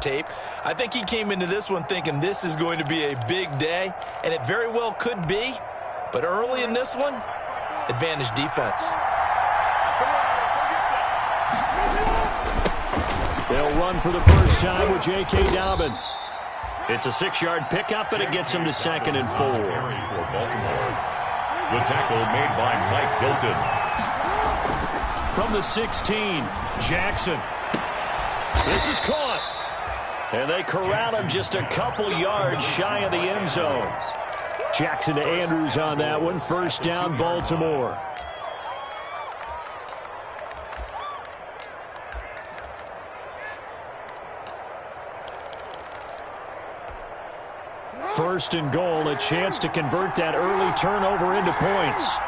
tape. I think he came into this one thinking this is going to be a big day, and it very well could be. But early in this one, advantage defense. They'll run for the first time with J.K. Dobbins. It's a 6-yard pickup, and it gets him to 2nd and 4. For Baltimore. The tackle made by Mike Hilton. From the 16, Jackson. This is caught. And they corral him just a couple yards shy of the end zone. Jackson to Andrews on that one. First down, Baltimore. First and goal, a chance to convert that early turnover into points.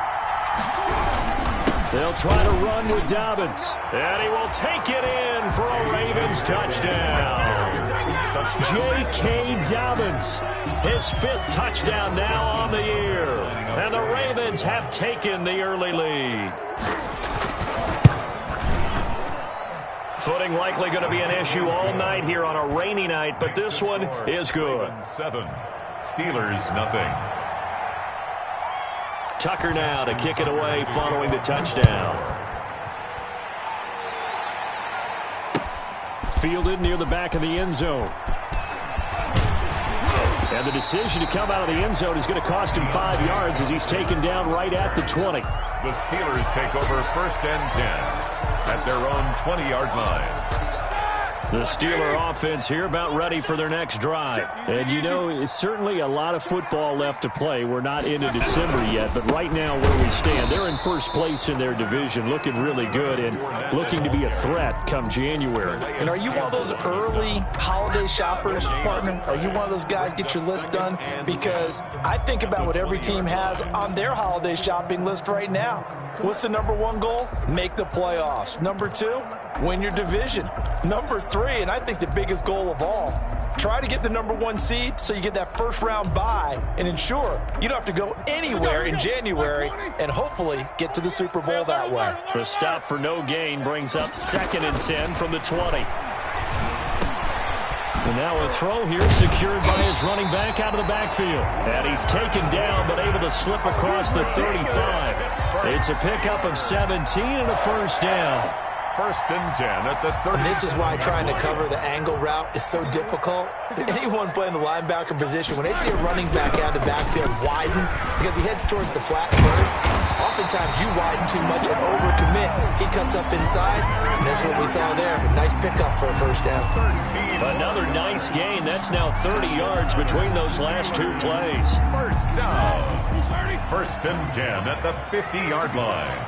They'll try to run with Dobbins. And he will take it in for a Ravens touchdown. J.K. Dobbins, his 5th touchdown now on the year. And the Ravens have taken the early lead. Footing likely going to be an issue all night here on a rainy night, but this one is good. 7, Steelers nothing. Tucker now to kick it away following the touchdown. Fielded near the back of the end zone. And the decision to come out of the end zone is going to cost him 5 yards as he's taken down right at the 20. The Steelers take over 1st and 10 at their own 20-yard line. The Steeler offense here about ready for their next drive. And, you know, it's certainly a lot of football left to play. We're not into December yet, but right now where we stand, they're in first place in their division, looking really good and looking to be a threat come January. And are you one of those early holiday shoppers, partner? Are you one of those guys, get your list done? Because I think about what every team has on their holiday shopping list right now. What's the number 1 goal? Make the playoffs. Number 2, win your division. Number 3, and I think the biggest goal of all, try to get the number 1 seed so you get that first-round bye and ensure you don't have to go anywhere in January and hopefully get to the Super Bowl that way. The stop for no gain brings up 2nd and 10 from the 20. And now a throw here secured by his running back out of the backfield. And he's taken down but able to slip across the 35. It's a pickup of 17 and a first down. 1st and 10 at the 30. And this is why trying to cover the angle route is so difficult. Anyone playing the linebacker position, when they see a running back out of the backfield widen because he heads towards the flat first, oftentimes you widen too much and overcommit. He cuts up inside, and that's what we saw there. Nice pickup for a first down. Another nice gain. That's now 30 yards between those last 2 plays. First down. 1st and 10 at the 50-yard line.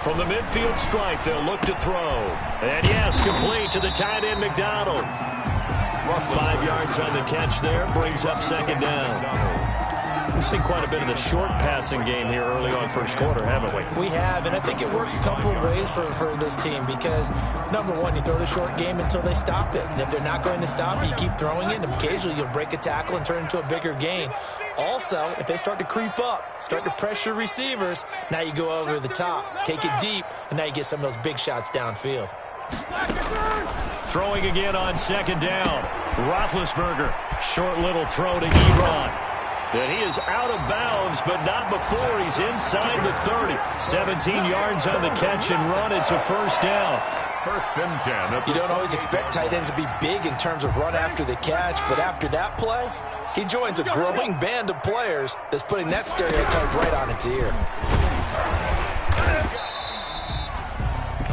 From the midfield stripe, they'll look to throw. And yes, complete to the tight end, McDonald. 5 yards on the catch there, brings up 2nd down. We've seen quite a bit of the short passing game here early on first quarter, haven't we? We have, and I think it works a couple of ways for this team because, number 1, you throw the short game until they stop it. And if they're not going to stop it, you keep throwing it, and occasionally you'll break a tackle and turn it into a bigger gain. Also, if they start to creep up, start to pressure receivers, now you go over the top, take it deep, and now you get some of those big shots downfield. Throwing again on 2nd down. Roethlisberger, short little throw to Ebron. And he is out of bounds, but not before he's inside the 30. 17 yards on the catch and run. It's a first down. 1st and 10. You don't always expect tight ends to be big in terms of run after the catch, but after that play, he joins a growing band of players that's putting that stereotype right on its ear.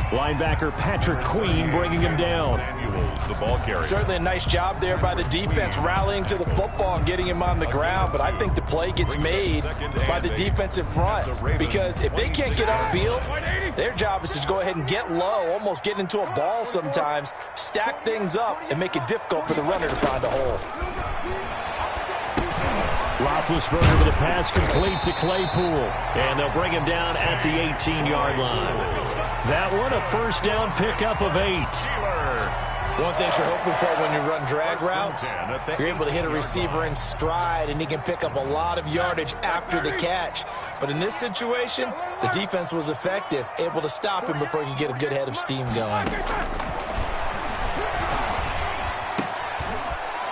Linebacker Patrick Queen bringing him down. The ball carrier. Certainly a nice job there by the defense rallying to the football and getting him on the ground, but I think the play gets made by the defensive front because if they can't get upfield, their job is to go ahead and get low, almost get into a ball sometimes, stack things up, and make it difficult for the runner to find a hole. Roethlisberger with a pass complete to Claypool. And they'll bring him down at the 18-yard line. That one, a first down pickup of 8. One thing you're hoping for when you run drag routes, you're able to hit a receiver in stride, and he can pick up a lot of yardage after the catch. But in this situation, the defense was effective, able to stop him before he could get a good head of steam going.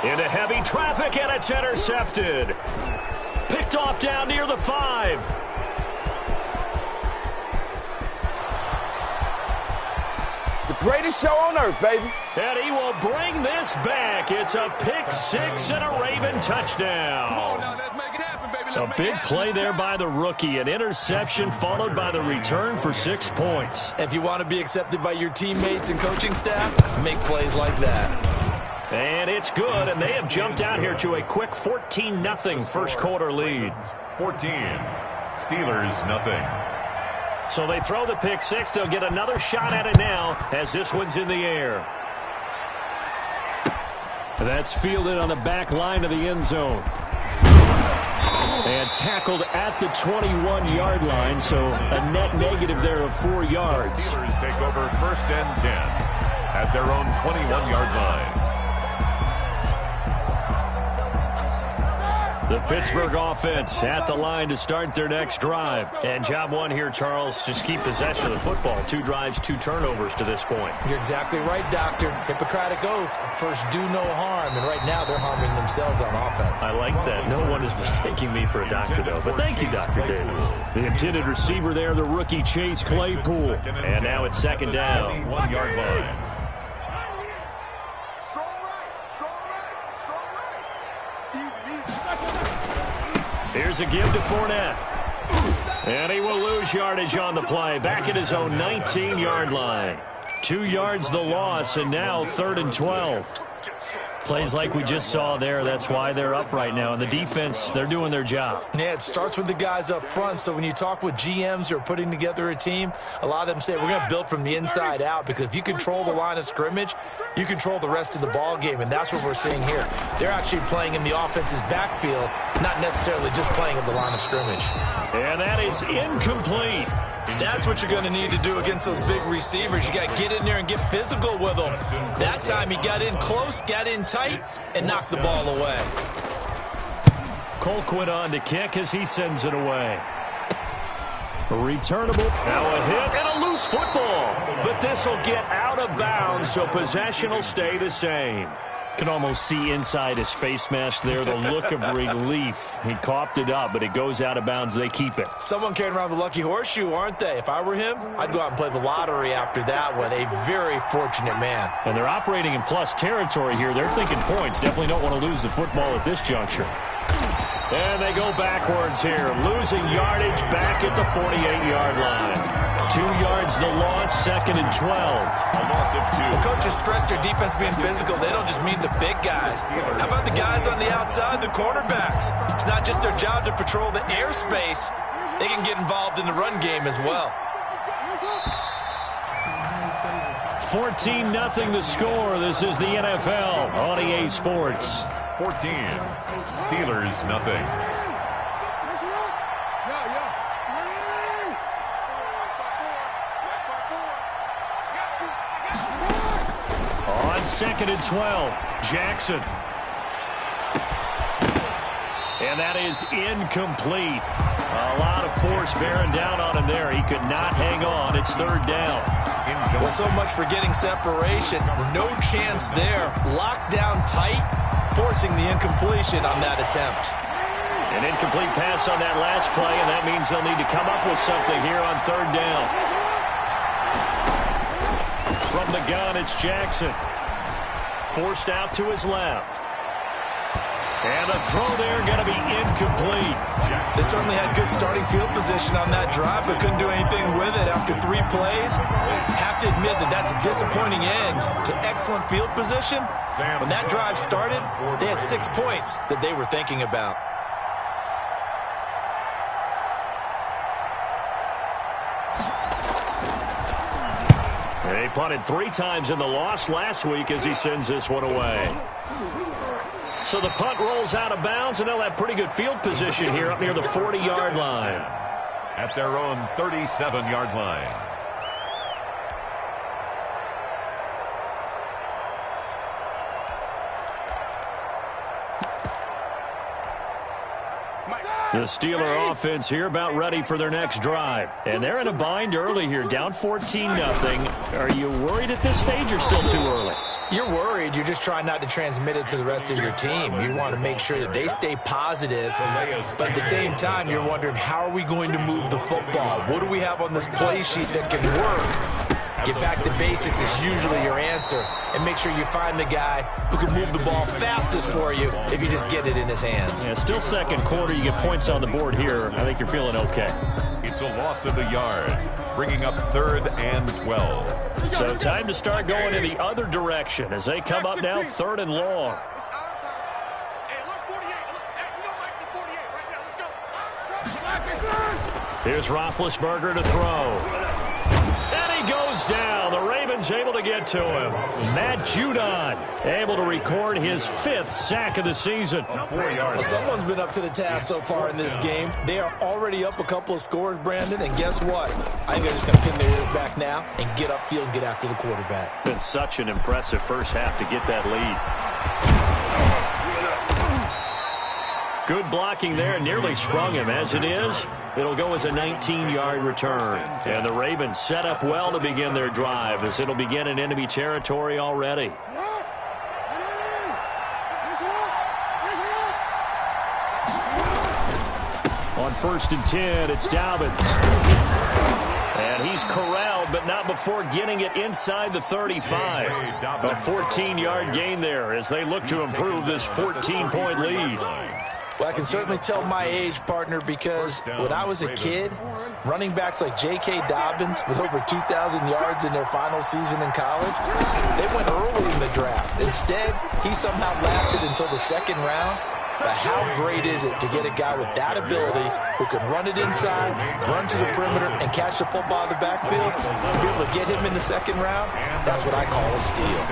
Into heavy traffic, and it's intercepted. Picked off down near the 5. The greatest show on earth, baby. And he will bring this back. It's a pick 6 and a Raven touchdown. A big play there by the rookie. An interception followed by the return for 6 points. If you want to be accepted by your teammates and coaching staff, make plays like that. And it's good, and they have jumped out here to a quick 14-0 first quarter lead. 14. Steelers, nothing. So they throw the pick 6. They'll get another shot at it now as this one's in the air. That's fielded on the back line of the end zone. And tackled at the 21-yard line, so a net negative there of 4 yards. Steelers take over first and 10 at their own 21-yard line. The Pittsburgh offense at the line to start their next drive. And job one here, Charles, just keep possession of the football. 2 drives, 2 turnovers to this point. You're exactly right, Doctor. Hippocratic oath. First, do no harm. And right now, they're harming themselves on offense. I like that. No one is mistaking me for a doctor, though. But thank you, Dr. Davis. The intended receiver there, the rookie Chase Claypool. And now it's second down. 1-yard line. Here's a give to Fournette. And he will lose yardage on the play. Back at his own 19-yard line. 2 yards the loss, and now 3rd and 12. Plays like we just saw there. That's why they're up right now. And the defense, they're doing their job. Yeah, it starts with the guys up front. So when you talk with GMs who are putting together a team, a lot of them say, we're going to build from the inside out, because if you control the line of scrimmage, you control the rest of the ball game. And that's what we're seeing here. They're actually playing in the offense's backfield, not necessarily just playing at the line of scrimmage. And that is incomplete. That's what you're going to need to do against those big receivers. You got to get in there and get physical with them. That time he got in close, got in tight, and knocked the ball away. Colquitt on to kick as he sends it away. Returnable. Now a hit and a loose football. But this will get out of bounds, so possession will stay the same. Can almost see inside his face mask there, the look of relief. He coughed it up, but it goes out of bounds. They keep it. Someone carrying around the lucky horseshoe, aren't they? If I were him, I'd go out and play the lottery after that one. A very fortunate man. And they're operating in plus territory here. They're thinking points. Definitely don't want to lose the football at this juncture. And they go backwards here, losing yardage back at the 48-yard line. 2 yards the loss, 2nd and 12. A loss of 2. The coaches stress their defense being physical. They don't just mean the big guys. How about the guys on the outside, the cornerbacks? It's not just their job to patrol the airspace. They can get involved in the run game as well. 14-0 the score. This is the NFL on EA Sports. 14. Steelers, nothing. On 2nd and 12, Jackson. And that is incomplete. A lot of force bearing down on him there. He could not hang on. It's 3rd down. Well, so much for getting separation. No chance there. Locked down tight, forcing the incompletion on that attempt. An incomplete pass on that last play, and that means they'll need to come up with something here on 3rd down. From the gun, it's Jackson. Forced out to his left. And the throw there going to be incomplete. They certainly had good starting field position on that drive, but couldn't do anything with it after 3 plays. Have to admit that that's a disappointing end to excellent field position. When that drive started, they had 6 points that they were thinking about. They punted 3 times in the loss last week as he sends this one away. So the punt rolls out of bounds, and they'll have pretty good field position here up near the 40-yard line. At their own 37-yard line. The Steeler offense here about ready for their next drive. And they're in a bind early here, down 14-0. Are you worried at this stage or still too early? You're worried. You're just trying not to transmit it to the rest of your team. You want to make sure that they stay positive, but at the same time, you're wondering, how are we going to move the football? What do we have on this play sheet that can work? Get back to basics is usually your answer, and make sure you find the guy who can move the ball fastest for you if you just get it in his hands. Yeah, still second quarter. You get points on the board here. I think you're feeling okay. It's a loss of a yard, bringing up 3rd and 12. So time to start going in the other direction as they come up now 3rd and long. Here's Roethlisberger to throw. And he goes down. The Ravens able to get to him. Matt Judon able to record his 5th sack of the season. Well, someone's been up to the task so far in this game. They are already up a couple of scores, Brandon, and guess what? I think they're just going to pin their ears back now and get upfield and get after the quarterback. Been such an impressive first half to get that lead. Good blocking there, nearly sprung him. As it is, it'll go as a 19-yard return. And the Ravens set up well to begin their drive, as it'll begin in enemy territory already. On 1st and 10, it's Dobbins. And he's corralled, but not before getting it inside the 35. A 14-yard gain there as they look to improve this 14-point lead. Well, I can certainly tell my age, partner, because when I was a kid, running backs like J.K. Dobbins with over 2,000 yards in their final season in college, they went early in the draft. Instead, he somehow lasted until the 2nd round. But how great is it to get a guy with that ability who can run it inside, run to the perimeter, and catch the football in the backfield? To be able to get him in the 2nd round, that's what I call a steal.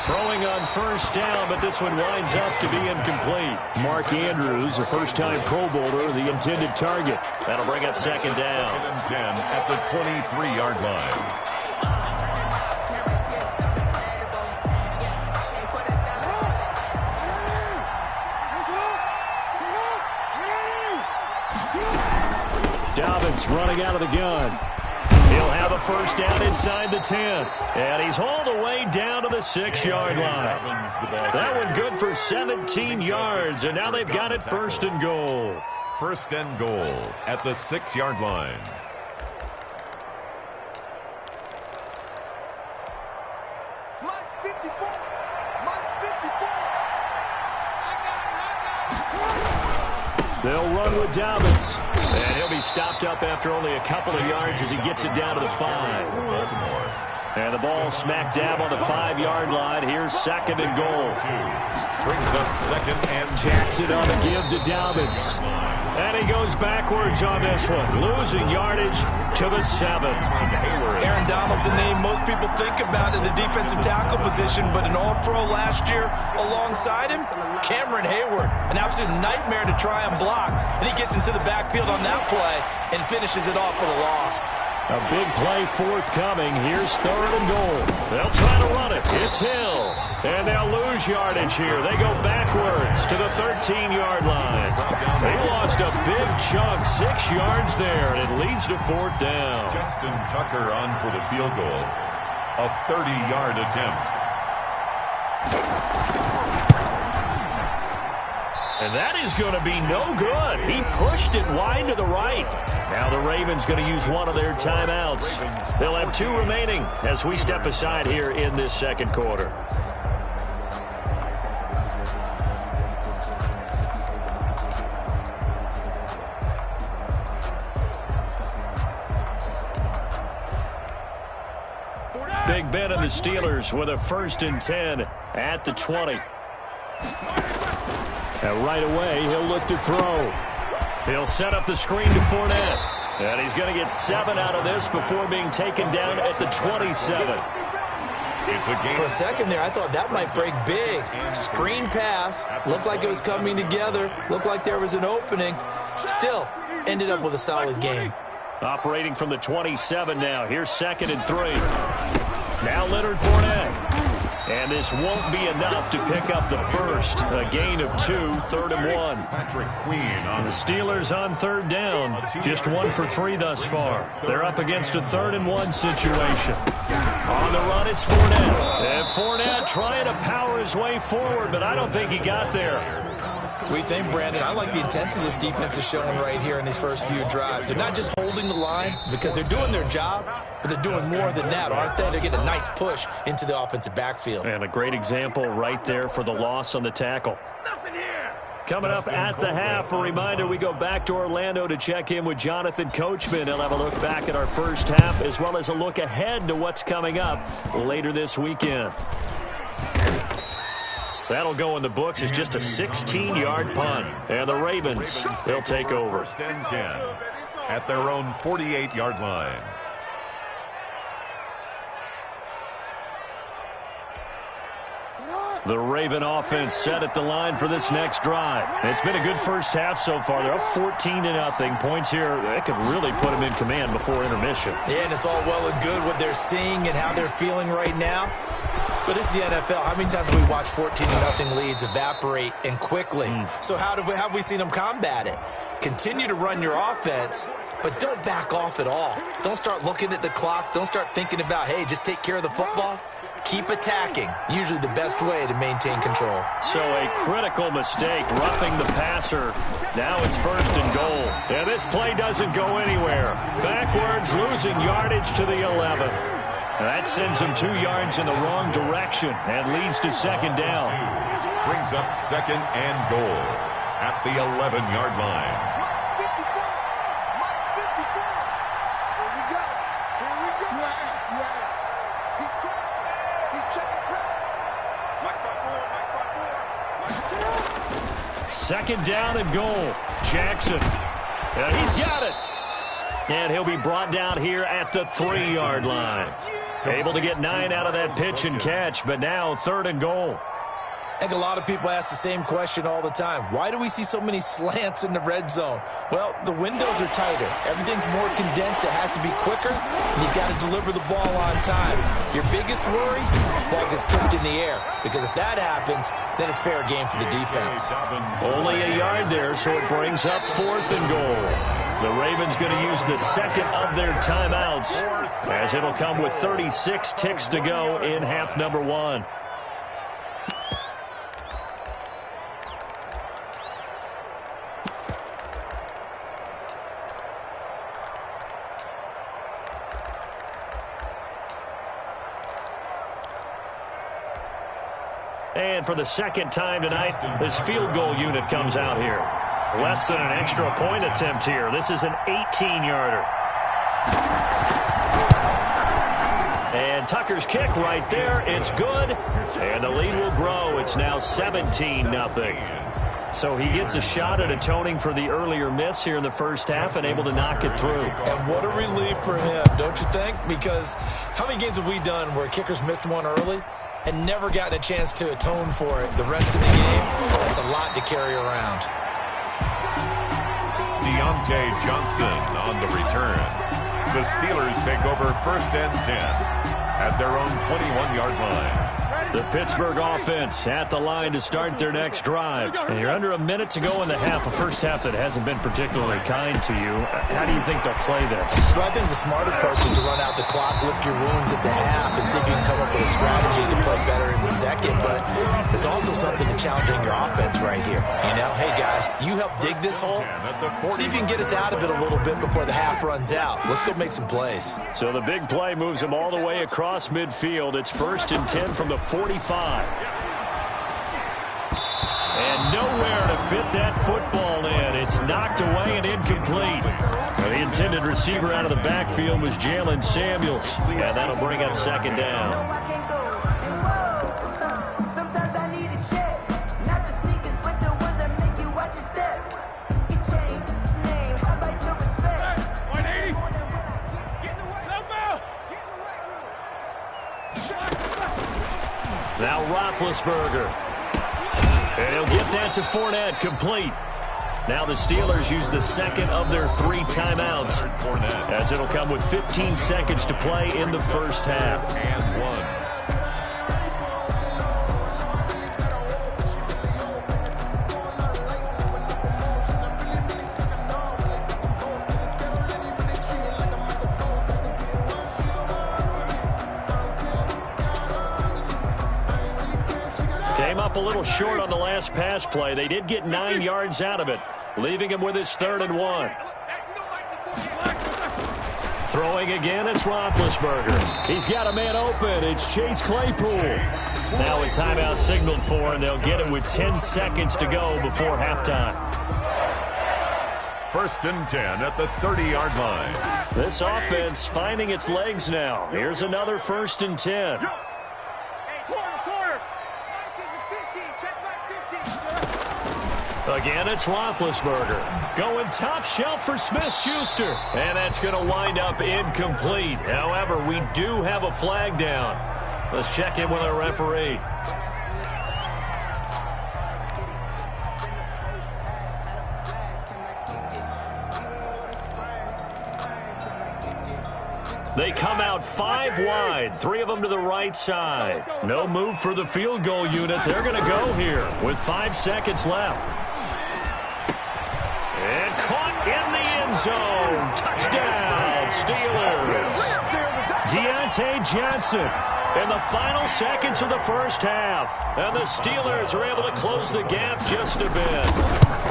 Throwing on 1st down, but this one winds up to be incomplete. Mark Andrews, a first-time Pro Bowler, the intended target. That'll bring up 2nd down. 2nd and 10 at the 23-yard line. Dobbins running out of the gun. He'll have a 1st down inside the 10. And he's hauled away down to the 6-yard line. That one good for 17 yards. And now they've got it 1st and goal. 1st and goal at the 6-yard line. They'll run with Dobbins. And he'll be stopped up after only a couple of yards as he gets it down to the 5. And the ball smack dab on the 5-yard line. Here's 2nd and goal. Brings up 2nd and Jackson on the give to Dobbins. And he goes backwards on this one, losing yardage to the 7. Aaron Donald's the name most people think about in the defensive tackle position, but an All-Pro last year alongside him, Cameron Hayward, an absolute nightmare to try and block. And he gets into the backfield on that play and finishes it off with a loss. A big play forthcoming. Here's 3rd and goal. They'll try to run it. It's Hill. And they'll lose yardage here. They go backwards to the 13-yard line. They lost a big chunk, 6 yards there, and it leads to 4th down. Justin Tucker on for the field goal. A 30-yard attempt. And that is going to be no good. He pushed it wide to the right. Now the Ravens going to use one of their timeouts. They'll have 2 remaining as we step aside here in this 2nd quarter. Big Ben and the Steelers with a 1st and 10 at the 20. And right away, he'll look to throw. He'll set up the screen to Fournette. And he's going to get 7 out of this before being taken down at the 27. For a second there, I thought that might break big. Screen pass. Looked like it was coming together. Looked like there was an opening. Still, ended up with a solid game. Operating from the 27 now. Here's 2nd and 3. Now Leonard Fournette. And And this won't be enough to pick up the first. A gain of 2, 3rd and 1. Patrick Queen on The Steelers on 3rd down. Just 1 for 3 thus far. They're up against a 3rd and 1 situation. On the run, it's Fournette. And Fournette trying to power his way forward, but I don't think he got there. We think, Brandon, I like the intensity this defense is showing right here in these first few drives. They're not just holding the line because they're doing their job, but they're doing more than that, aren't they? They're getting a nice push into the offensive backfield. And a great example right there for the loss on the tackle. Coming up at the half, a reminder, we go back to Orlando to check in with Jonathan Coachman. He'll have a look back at our first half as well as a look ahead to what's coming up later this weekend. That'll go in the books as just a 16-yard punt. And the Ravens, they'll take over. 1st and 10 at their own 48-yard line. The Raven offense set at the line for this next drive. It's been a good first half so far. They're up 14-0. Points here, that could really put them in command before intermission. Yeah, and it's all well and good what they're seeing and how they're feeling right now. But this is the NFL. How many times have we watched 14-0 leads evaporate and quickly? So how have we seen them combat it? Continue to run your offense, but don't back off at all. Don't start looking at the clock. Don't start thinking about, hey, just take care of the football. Keep attacking. Usually the best way to maintain control. So a critical mistake, roughing the passer. Now it's 1st and goal. And this play doesn't go anywhere. Backwards, losing yardage to the 11. That sends him 2 yards in the wrong direction and leads to 2nd down. Brings up 2nd and goal at the 11-yard line. Second down and goal. Jackson. He's got it. And he'll be brought down here at the 3-yard line. Able to get 9 out of that pitch and catch, but now 3rd and goal. I think a lot of people ask the same question all the time. Why do we see so many slants in the red zone? Well, the windows are tighter. Everything's more condensed. It has to be quicker. And you've got to deliver the ball on time. Your biggest worry, ball gets tipped in the air. Because if that happens, then it's fair game for the defense. Only a yard there, so it brings up 4th and goal. The Ravens going to use the 2nd of their timeouts as it'll come with 36 ticks to go in half number 1. And for the 2nd time tonight, this field goal unit comes out here. Less than an extra point attempt here. This is an 18-yarder. And Tucker's kick right there. It's good. And the lead will grow. It's now 17-0. So he gets a shot at atoning for the earlier miss here in the first half and able to knock it through. And what a relief for him, don't you think? Because how many games have we done where kickers missed one early and never gotten a chance to atone for it the rest of the game? That's a lot to carry around. Deontay Johnson on the return. The Steelers take over 1st and 10 at their own 21-yard line. The Pittsburgh offense at the line to start their next drive. And you're under a minute to go in the half, a first half that hasn't been particularly kind to you. How do you think they'll play this? Well, I think the smart approach is to run out the clock, lick your wounds at the half, and see if you can come up with a strategy to play better in the second. But there's also something to challenging your offense right here. You know, hey, guys, you help dig this hole. See if you can get us out of it a little bit before the half runs out. Let's go make some plays. So the big play moves them all the way across midfield. It's 1st and 10 from the 45. And nowhere to fit that football in. It's knocked away and incomplete. The intended receiver out of the backfield was Jalen Samuels. And that'll bring up 2nd down. Now Roethlisberger. And he'll get that to Fournette, complete. Now the Steelers use the 2nd of their 3 timeouts, as it'll come with 15 seconds to play in the first half. And 1. Came up a little short on the last pass play. They did get 9 yards out of it, leaving him with his 3rd and 1. Throwing again, it's Roethlisberger. He's got a man open. It's Chase Claypool. Now a timeout signaled for, and they'll get it with 10 seconds to go before halftime. 1st and 10 at the 30-yard line. This offense finding its legs now. Here's another 1st and 10. Again, it's Roethlisberger. Going top shelf for Smith-Schuster. And that's going to wind up incomplete. However, we do have a flag down. Let's check in with our referee. They come out 5 wide, 3 of them to the right side. No move for the field goal unit. They're going to go here with 5 seconds left. And caught in the end zone. Touchdown, Steelers. Deontay Johnson in the final seconds of the first half. And the Steelers are able to close the gap just a bit.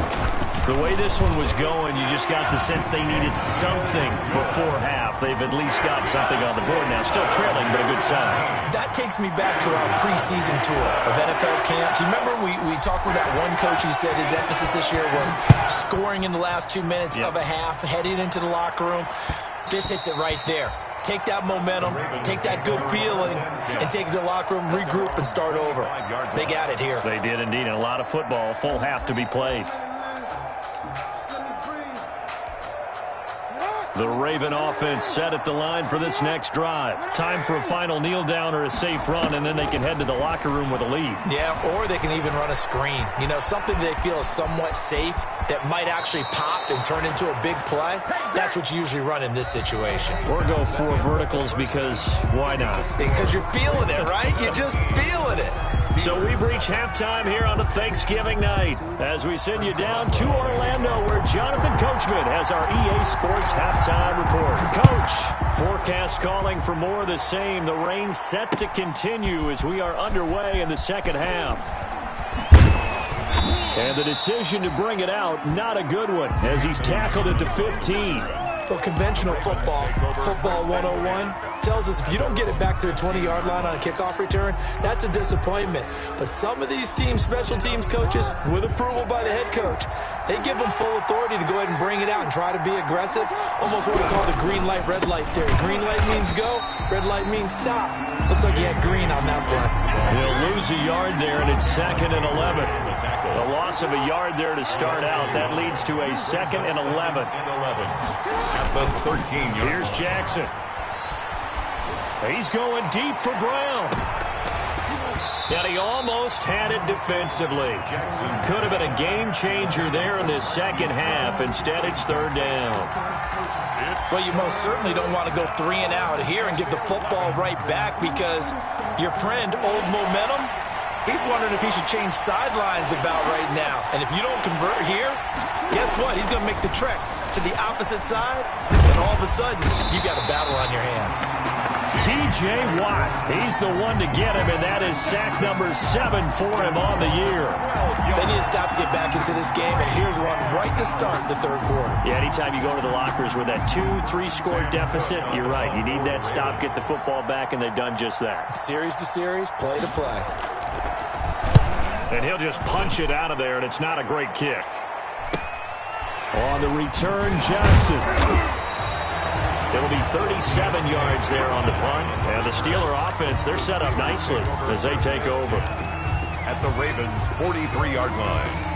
The way this one was going, you just got the sense they needed something before half. They've at least got something on the board now. Still trailing, but a good sign. That takes me back to our preseason tour of NFL camps. You remember we talked with that one coach who said his emphasis this year was scoring in the last 2 minutes of a half, heading into the locker room. This hits it right there. Take that momentum, take that good feeling, and take it to the locker room, regroup, and start over. They got it here. They did indeed. And a lot of football, full half to be played. The Raven offense set at the line for this next drive. Time for a final kneel down or a safe run, and then they can head to the locker room with a lead. Yeah, or they can even run a screen. You know, something they feel is somewhat safe that might actually pop and turn into a big play. That's what you usually run in this situation. Or go 4 verticals because why not? Because you're feeling it, right? You're just feeling it. So we've reached halftime here on a Thanksgiving night as we send you down to Orlando where Jonathan Coachman has our EA Sports halftime report. Coach, forecast calling for more of the same. The rain set to continue as we are underway in the second half. And the decision to bring it out, not a good one as he's tackled it to 15. Well, conventional football 101, tells us if you don't get it back to the 20-yard line on a kickoff return, that's a disappointment. But some of these teams, special teams coaches, with approval by the head coach, they give them full authority to go ahead and bring it out and try to be aggressive. Almost what we call the green light, red light theory. Green light means go, red light means stop. Looks like you had green on that play. They'll lose a yard there, and it's 2nd and 11. The loss of a yard there to start out. That leads to a 2nd and 11. At the 13-yard. Here's Jackson. He's going deep for Brown. And he almost had it defensively. Could have been a game changer there in this second half. Instead, it's 3rd down. Well, you most certainly don't want to go 3 and out here and give the football right back because your friend, Old Momentum, he's wondering if he should change sidelines about right now. And if you don't convert here, guess what? He's going to make the trek to the opposite side, and all of a sudden, you got a battle on your hands. T.J. Watt, he's the one to get him, and that is sack number 7 for him on the year. They need to stop to get back into this game, and here's one right to start the 3rd quarter. Yeah, anytime you go to the lockers with that 2-3 score deficit, you're right. You need that stop, get the football back, and they've done just that. Series to series, play to play. And he'll just punch it out of there, and it's not a great kick. On the return, Johnson. It'll be 37 yards there on the punt. And the Steeler offense, they're set up nicely as they take over. At the Ravens' 43-yard line.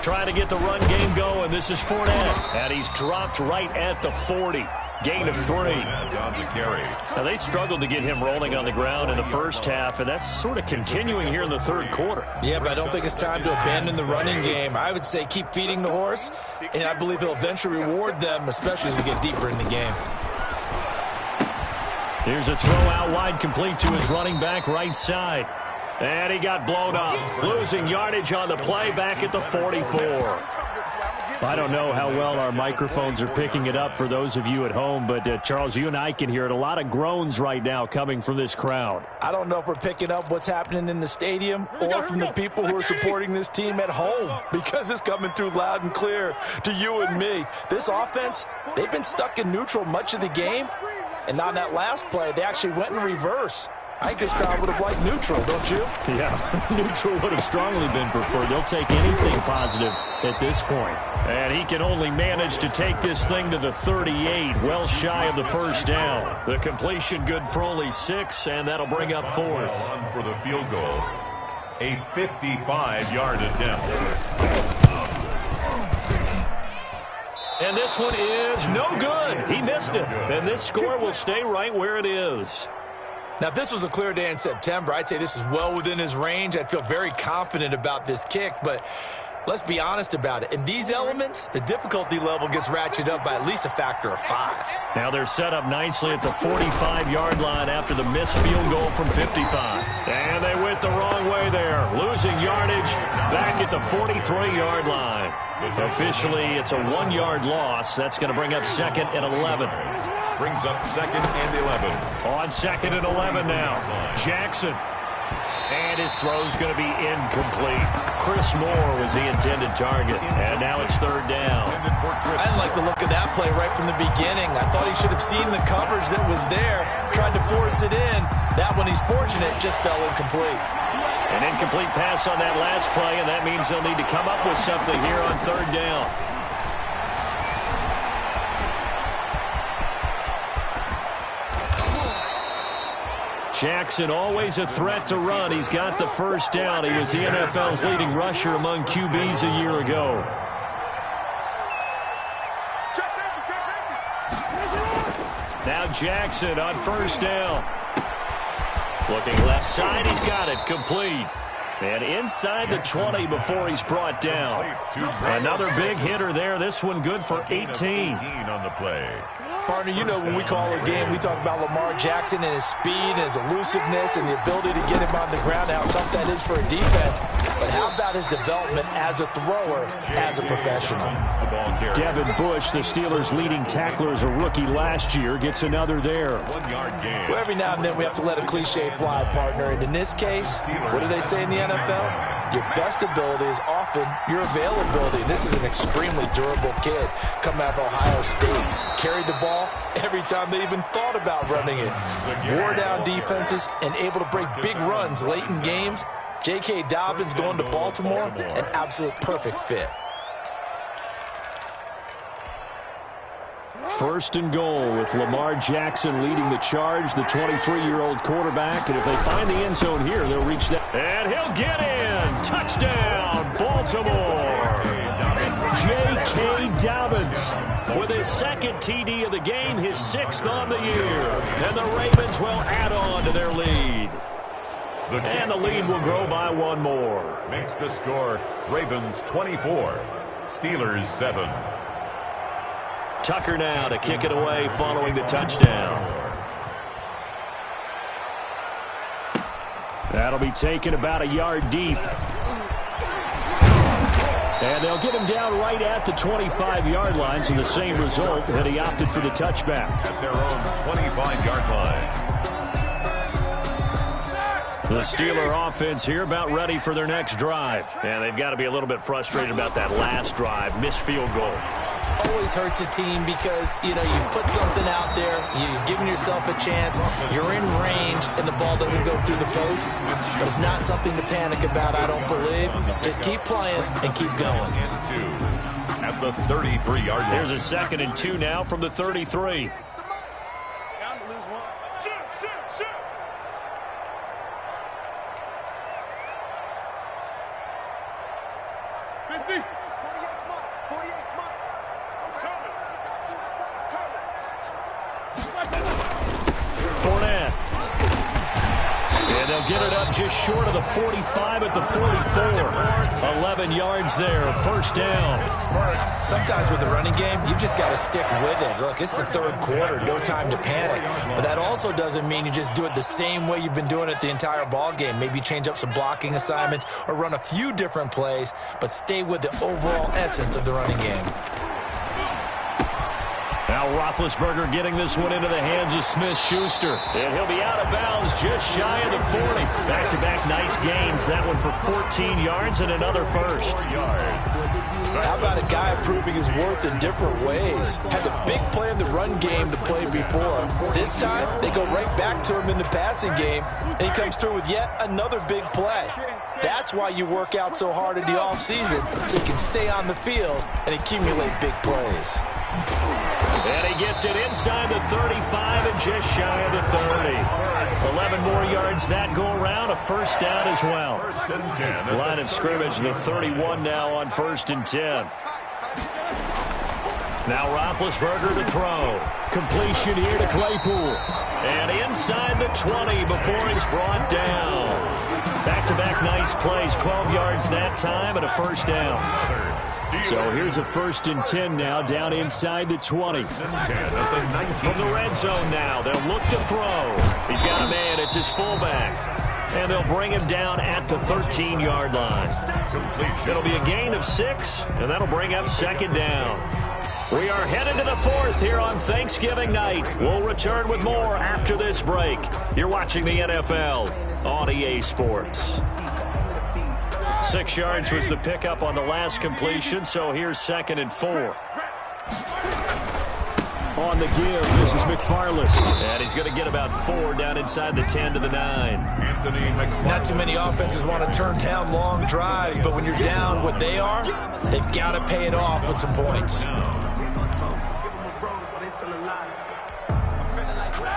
Trying to get the run game going. This is Fournette. And he's dropped right at the 40. Gain of 3. Now, they struggled to get him rolling on the ground in the first half, and that's sort of continuing here in the 3rd quarter. Yeah, but I don't think it's time to abandon the running game. I would say keep feeding the horse, and I believe he'll eventually reward them, especially as we get deeper in the game. Here's a throw out wide, complete to his running back right side. And he got blown up, losing yardage on the play back at the 44. I don't know how well our microphones are picking it up for those of you at home, but Charles, you and I can hear it. A lot of groans right now coming from this crowd. I don't know if we're picking up what's happening in the stadium or from the people who are supporting this team at home, because it's coming through loud and clear to you and me. This offense, they've been stuck in neutral much of the game, and on that last play, they actually went in reverse. I think this crowd would have liked neutral, don't you? Yeah, neutral would have strongly been preferred. They'll take anything positive at this point. And he can only manage to take this thing to the 38, well shy of the first down. The completion good for only 6, and that'll bring up 4th. For the field goal, a 55-yard attempt. And this one is no good. He missed it. And this score will stay right where it is. Now, if this was a clear day in September, I'd say this is well within his range. I'd feel very confident about this kick, but let's be honest about it. In these elements, the difficulty level gets ratcheted up by at least a factor of 5. Now they're set up nicely at the 45-yard line after the missed field goal from 55. And they went the wrong way there, losing yardage back at the 43-yard line. Officially, it's a 1-yard loss. That's going to bring up 2nd and 11. Brings up 2nd and 11. On 2nd and 11 now. Jackson. And his throw's going to be incomplete. Chris Moore was the intended target. And now it's 3rd down. I didn't like the look of that play right from the beginning. I thought he should have seen the coverage that was there, tried to force it in. That one, he's fortunate, just fell incomplete. An incomplete pass on that last play, and that means they'll need to come up with something here on 3rd down. Jackson, always a threat to run. He's got the first down. He was the NFL's leading rusher among QBs a year ago. Now Jackson on 1st down. Looking left side, he's got it, complete. And inside the 20 before he's brought down. Another big hitter there. This one good for 18 on the play. Partner, you know when we call a game, we talk about Lamar Jackson and his speed and his elusiveness and the ability to get him on the ground, how tough that is for a defense. But how about his development as a thrower, as a professional? Devin Bush, the Steelers' leading tackler as a rookie last year, gets another there. 1-yard gain. Well, every now and then we have to let a cliche fly, partner. And in this case, what do they say in the NFL? Your best ability is often your availability. This is an extremely durable kid coming out of Ohio State. Carried the ball every time they even thought about running it. Wore down defenses and able to break big runs late in games. J.K. Dobbins going to Baltimore, an absolute perfect fit. 1st and goal with Lamar Jackson leading the charge, the 23-year-old quarterback. And if they find the end zone here, they'll reach that. And he'll get in. Touchdown, Baltimore. J.K. Dobbins with his 2nd TD of the game, his 6th on the year. And the Ravens will add on to their lead. And the lead will grow by 1 more. Makes the score Ravens 24, Steelers 7. Tucker now to kick it away following the touchdown. That'll be taken about a yard deep. And they'll get him down right at the 25-yard line, so the same result, and he opted for the touchback. At their own 25-yard line. The Steeler offense here about ready for their next drive. And they've got to be a little bit frustrated about that last drive, missed field goal. Always hurts a team because, you know, you put something out there, you're giving yourself a chance, you're in range, and the ball doesn't go through the post. But it's not something to panic about, I don't believe. Just keep playing and keep going. At the 33-yard line. Here's a 2nd and 2 now from the 33. They'll get it up just short of the 45 at the 44. 11 yards there, first down. Sometimes with the running game, you've just got to stick with it. Look, it's the third quarter, no time to panic. But that also doesn't mean you just do it the same way you've been doing it the entire ball game. Maybe change up some blocking assignments or run a few different plays, but stay with the overall essence of the running game. Now Roethlisberger getting this one into the hands of Smith-Schuster. And he'll be out of bounds just shy of the 40. Back-to-back nice gains. That one for 14 yards and another first. How about a guy proving his worth in different ways? Had the big play in the run game the play before. This time, they go right back to him in the passing game, and he comes through with yet another big play. That's why you work out so hard in the offseason, so you can stay on the field and accumulate big plays. And he gets it inside the 35 and just shy of the 30. 11 more yards that go around, a first down as well. Line of scrimmage, the 31 now on 1st and 10. Now Roethlisberger to throw. Completion here to Claypool. And inside the 20 before he's brought down. Back-to-back nice plays, 12 yards that time and a first down. So here's a 1st and 10 now, down inside the 20. From the red zone now, they'll look to throw. He's got a man, it's his fullback. And they'll bring him down at the 13-yard line. It'll be a gain of 6, and that'll bring up 2nd down. We are headed to the 4th here on Thanksgiving night. We'll return with more after this break. You're watching the NFL on EA Sports. 6 yards was the pickup on the last completion, so here's 2nd and 4. On the give, this is McFarland. And he's going to get about 4 down inside the 10 to the 9. Not too many offenses want to turn down long drives, but when you're down what they are, they've got to pay it off with some points.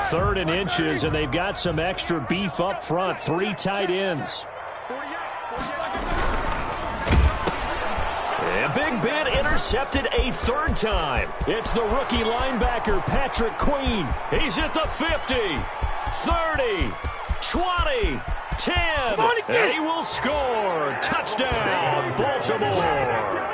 3rd and inches, and they've got some extra beef up front. 3 tight ends. And Big Ben intercepted a 3rd time. It's the rookie linebacker, Patrick Queen. He's at the 50, 30, 20, 10, and he will score. Touchdown, Baltimore.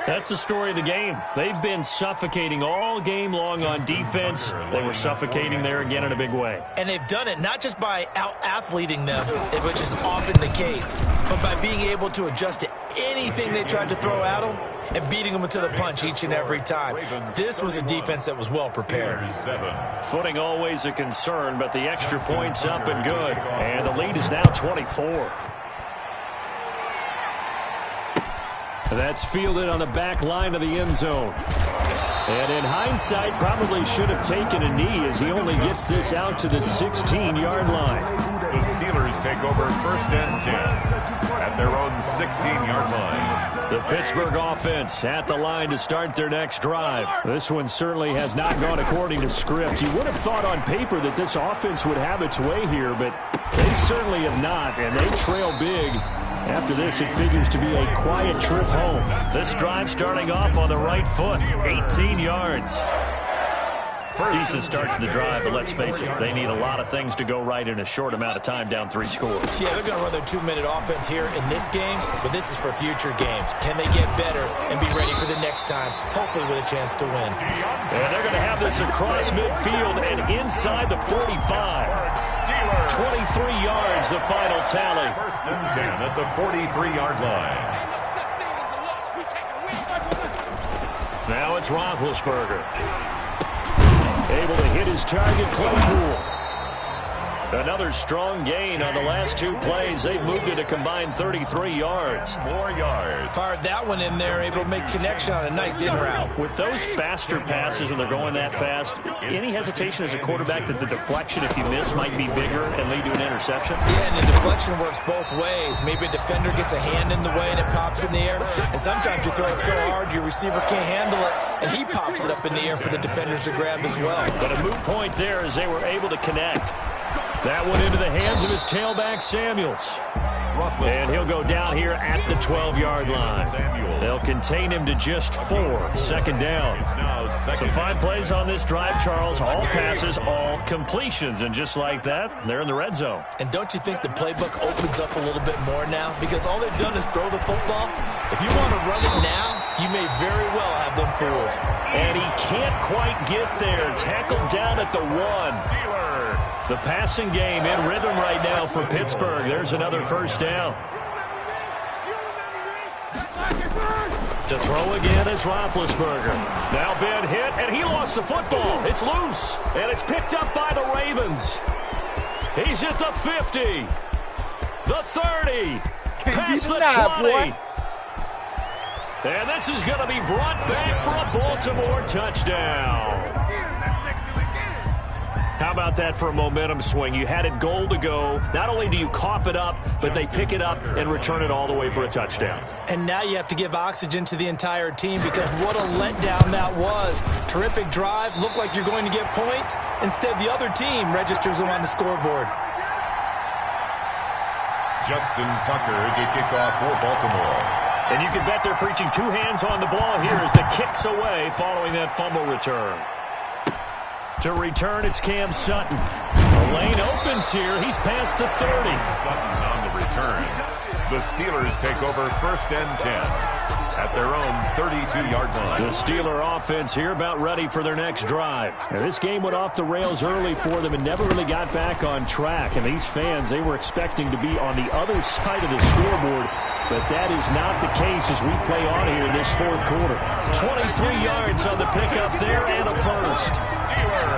That's the story of the game. They've been suffocating all game long on defense. They were suffocating there again in a big way. And they've done it not just by out-athleting them, which is often the case, but by being able to adjust to anything they tried to throw at them and beating them to the punch each and every time. This was a defense that was well prepared. Footing always a concern, but the extra point's up and good. And the lead is now 24. That's fielded on the back line of the end zone. And in hindsight, probably should have taken a knee as he only gets this out to the 16-yard line. The Steelers take over 1st and 10 at their own 16-yard line. The Pittsburgh offense at the line to start their next drive. This one certainly has not gone according to script. You would have thought on paper that this offense would have its way here, but they certainly have not, and they trail big. After this, it figures to be a quiet trip home. This drive starting off on the right foot, 18 yards. Decent start to the drive, but let's face it, they need a lot of things to go right in a short amount of time, down 3 scores. Yeah, they're going to run their 2-minute offense here in this game, but this is for future games. Can they get better and be ready for the next time, hopefully with a chance to win? And they're going to have this across midfield and inside the 45. 23 yards, the final tally. 1st and 10 at the 43-yard line. Now it's Roethlisberger. Able to hit his target, Claypool. Another strong gain on the last 2 plays. They've moved it a combined 33 yards. More yards. Fired that one in there, able to make connection on a nice in route. With those faster passes when they're going that fast, any hesitation as a quarterback that the deflection, if you miss, might be bigger and lead to an interception? Yeah, and the deflection works both ways. Maybe a defender gets a hand in the way and it pops in the air. And sometimes you throw it so hard your receiver can't handle it, and he pops it up in the air for the defenders to grab as well. But a moot point there as they were able to connect. That one into the hands of his tailback, Samuels. And he'll go down here at the 12-yard line. They'll contain him to just 4. Second down. So 5 plays on this drive, Charles. All passes, all completions. And just like that, they're in the red zone. And don't you think the playbook opens up a little bit more now? Because all they've done is throw the football. If you want to run it now, you may very well have them fooled. And he can't quite get there. Tackled down at the 1. The passing game in rhythm right now for Pittsburgh. There's another first down. To throw again is Roethlisberger. Now been hit, and he lost the football. It's loose, and it's picked up by the Ravens. He's at the 50, the 30, past the 20. And this is going to be brought back for a Baltimore touchdown. How about that for a momentum swing? You had it goal to go. Not only do you cough it up, but they pick it up and return it all the way for a touchdown. And now you have to give oxygen to the entire team because what a letdown that was. Terrific drive. Looked like you're going to get points. Instead, the other team registers them on the scoreboard. Justin Tucker to kick off for Baltimore. And you can bet they're preaching 2 hands on the ball here as the kick's away following that fumble return. To return, it's Cam Sutton. The lane opens here. He's past the 30. Sutton on the return. The Steelers take over 1st and 10 at their own 32-yard line. The Steeler offense here about ready for their next drive. Now, this game went off the rails early for them and never really got back on track. And these fans, they were expecting to be on the other side of the scoreboard. But that is not the case as we play on here in this 4th quarter. 23 yards on the pickup there and a first.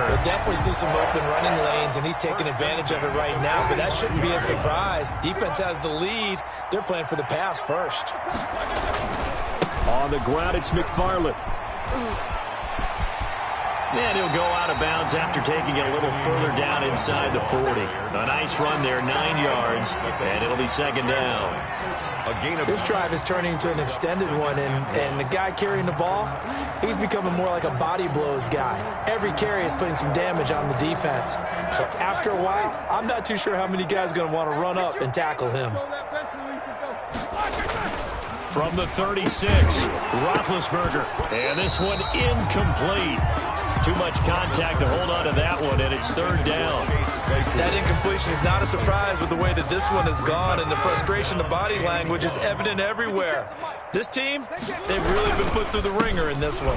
We'll definitely see some open running lanes, and he's taking advantage of it right now, but that shouldn't be a surprise. Defense has the lead. They're playing for the pass first. On the ground, it's McFarland. And he'll go out of bounds after taking it a little further down inside the 40. A nice run there, 9 yards, and it'll be 2nd down. This drive is turning into an extended one, and the guy carrying the ball, he's becoming more like a body blows guy. Every carry is putting some damage on the defense. So after a while, I'm not too sure how many guys are going to want to run up and tackle him. From the 36, Roethlisberger. And this one incomplete. Too much contact to hold on to that one, and it's 3rd down. That incompletion is not a surprise with the way that this one has gone, and the frustration, the body language is evident everywhere. This team, they've really been put through the ringer in this one.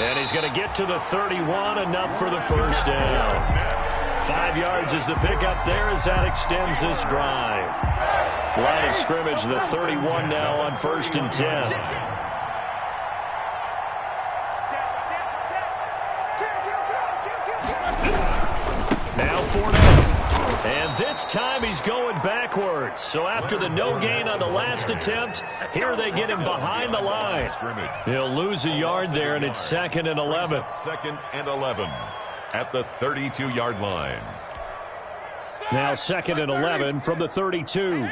And he's going to get to the 31, enough for the first down. 5 yards is the pickup there as that extends this drive. Line of scrimmage, the 31 now on 1st and 10. And this time he's going backwards. So after the no gain on the last attempt, here they get him behind the line. He'll lose a yard there, and it's 2nd and 11. 2nd and 11 at the 32-yard line. Now 2nd and 11 from the 32.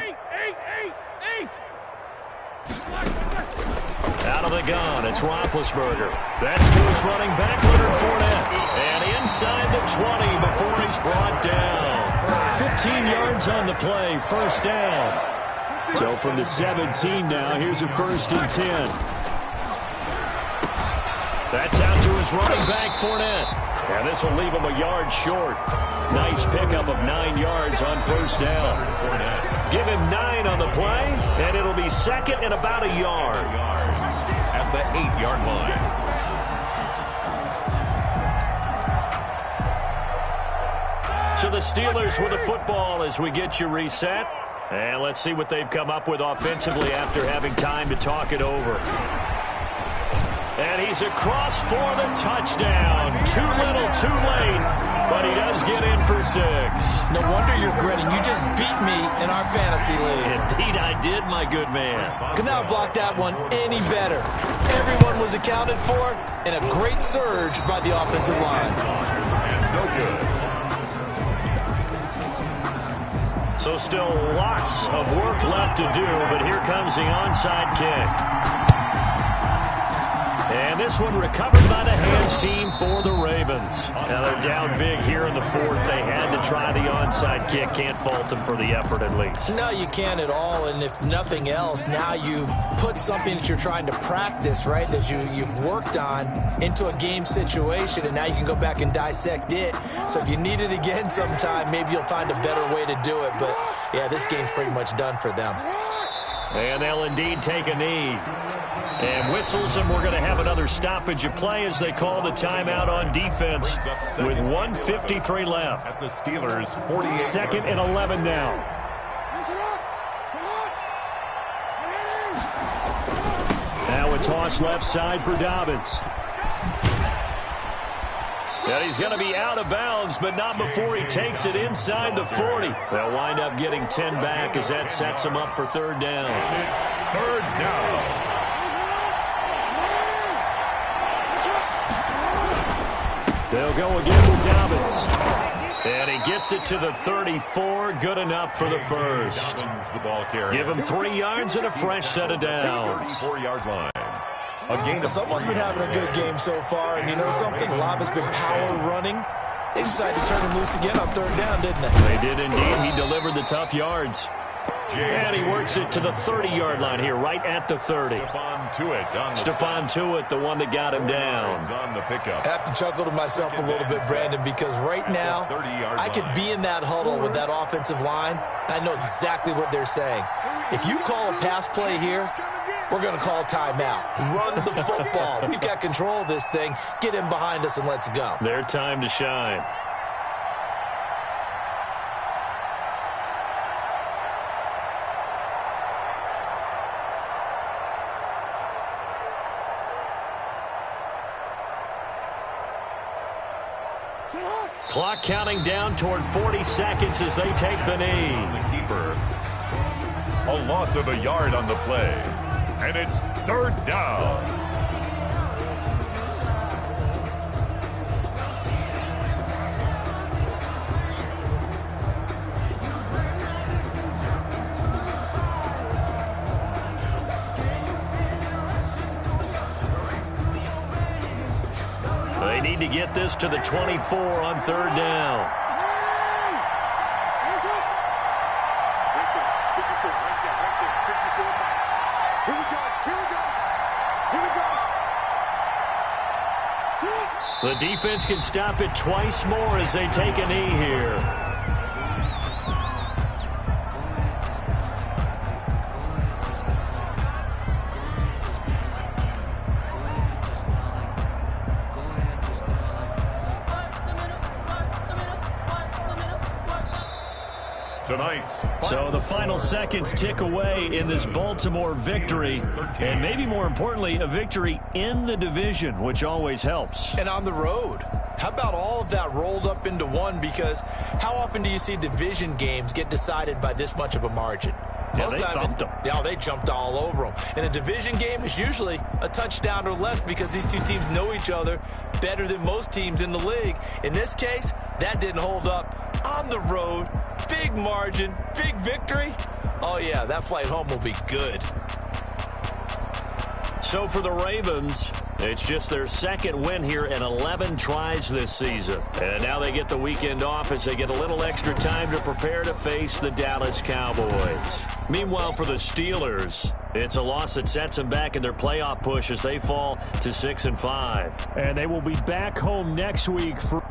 Out of the gun, it's Roethlisberger. That's to his running back, Leonard Fournette. And inside the 20 before he's brought down. 15 yards on the play, 1st down. So from the 17 now, here's a 1st and 10. That's out to his running back, Fournette. And this will leave him a yard short. Nice pickup of 9 yards on 1st down. Give him 9 on the play, and it'll be 2nd and about a yard. At the 8-yard line. So the Steelers with the football as we get you reset. And let's see what they've come up with offensively after having time to talk it over. And he's across for the touchdown. Too little, too late, but he does get in for 6. No wonder you're grinning. You just beat me in our fantasy league. Indeed I did, my good man. Could not block that one any better. Everyone was accounted for, and a great surge by the offensive line. And no good. So still lots of work left to do, but here comes the onside kick. And And this one recovered by the hands team for the Ravens. Now they're down big here in the fourth. They had to try the onside kick. Can't fault them for the effort at least. No, you can't at all. And if nothing else, now you've put something that you're trying to practice, right, that you've worked on into a game situation, and now you can go back and dissect it. So if you need it again sometime, maybe you'll find a better way to do it. But, yeah, this game's pretty much done for them. And they'll indeed take a knee. And whistles, and we're going to have another stoppage of play as they call the timeout on defense with 1:53 left. At the Steelers' 48. 2nd and 11 now. Now a toss left side for Dobbins. And he's going to be out of bounds, but not before he takes it inside the 40. They'll wind up getting 10 back as that sets them up for 3rd down. It's 3rd down. They'll go again with Dobbins. And he gets it to the 34. Good enough for the first. The ball carrier. Give him 3 yards and a fresh set of downs. 34-yard line. A gain of Someone's been having a good game so far, and you know something? A lot has been power running. They decided to turn him loose again on 3rd down, didn't they? They did indeed. He delivered the tough yards. And he works it to the 30-yard line here, right at the 30. Stephon Tuitt, the one that got him down. On the pickup. I have to chuckle to myself a little bit, Brandon, because right now I could be in that huddle with that offensive line, and I know exactly what they're saying. If you call a pass play here, we're going to call timeout. Run the football. We've got control of this thing. Get in behind us and let's go. Their time to shine. Clock counting down toward 40 seconds as they take the knee. The keeper. A loss of a yard on the play. And it's 3rd down. They need to get this to the 24 on 3rd down. The defense can stop it twice more as they take a knee here. So the final seconds tick away in this Baltimore victory, and maybe more importantly, a victory in the division, which always helps. And on the road. How about all of that rolled up into one? Because how often do you see division games get decided by this much of a margin? Yeah, they thumped them. Yeah, they jumped all over them. And a division game is usually a touchdown or less because these two teams know each other better than most teams in the league. In this case, that didn't hold up. On the road, big margin, big victory. Oh, yeah, that flight home will be good. So for the Ravens, it's just their 2nd win here in 11 tries this season. And now they get the weekend off as they get a little extra time to prepare to face the Dallas Cowboys. Meanwhile, for the Steelers, it's a loss that sets them back in their playoff push as they fall to 6-5. And they will be back home next week for...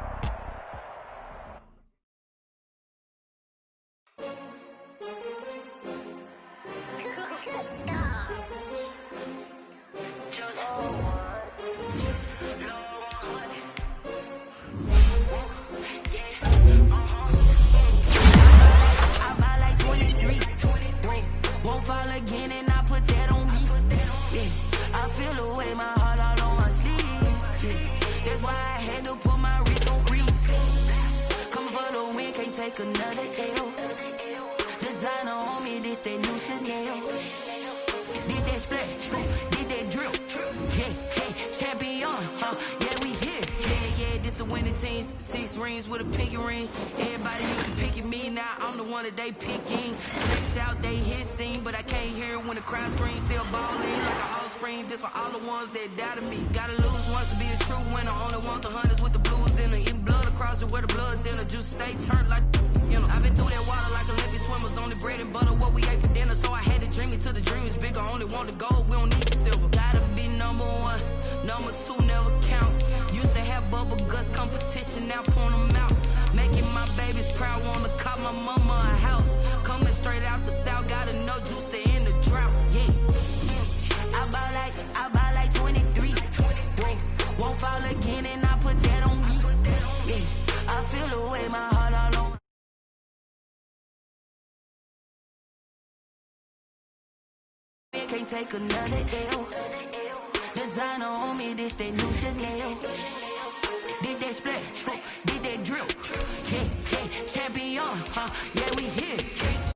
Winning 17, 6 rings with a pinky ring. Everybody used to pick at me, now I'm the one that they picking. Snakes out, they hit scene, but I can't hear it when the crowd screams. Still ballin' like an offspring. This for all the ones that doubted me. Gotta lose once to be a true winner. Only want the hunters with the blues in her. Eating blood across it where the blood dinner. Juice stay turned like, you know. I've been through that water like Olympic swimmers. Only bread and butter, what we ate for dinner. So I had to dream it till the dream is bigger. Only want the gold, we don't need the silver. Gotta be number one, number two never count. Used to have bubble guts competition, now point them out. Making my babies proud, wanna cop my mama a house. Coming straight out the south, gotta know juice to end the drought. Yeah, I buy like 23. Whoa, won't fall again, and I put that on me. Yeah, I feel the way my heart all on. Can't take another L. Designer on me, this that new Chanel. Did that splash, did that drill. Yeah, champion, yeah, we here.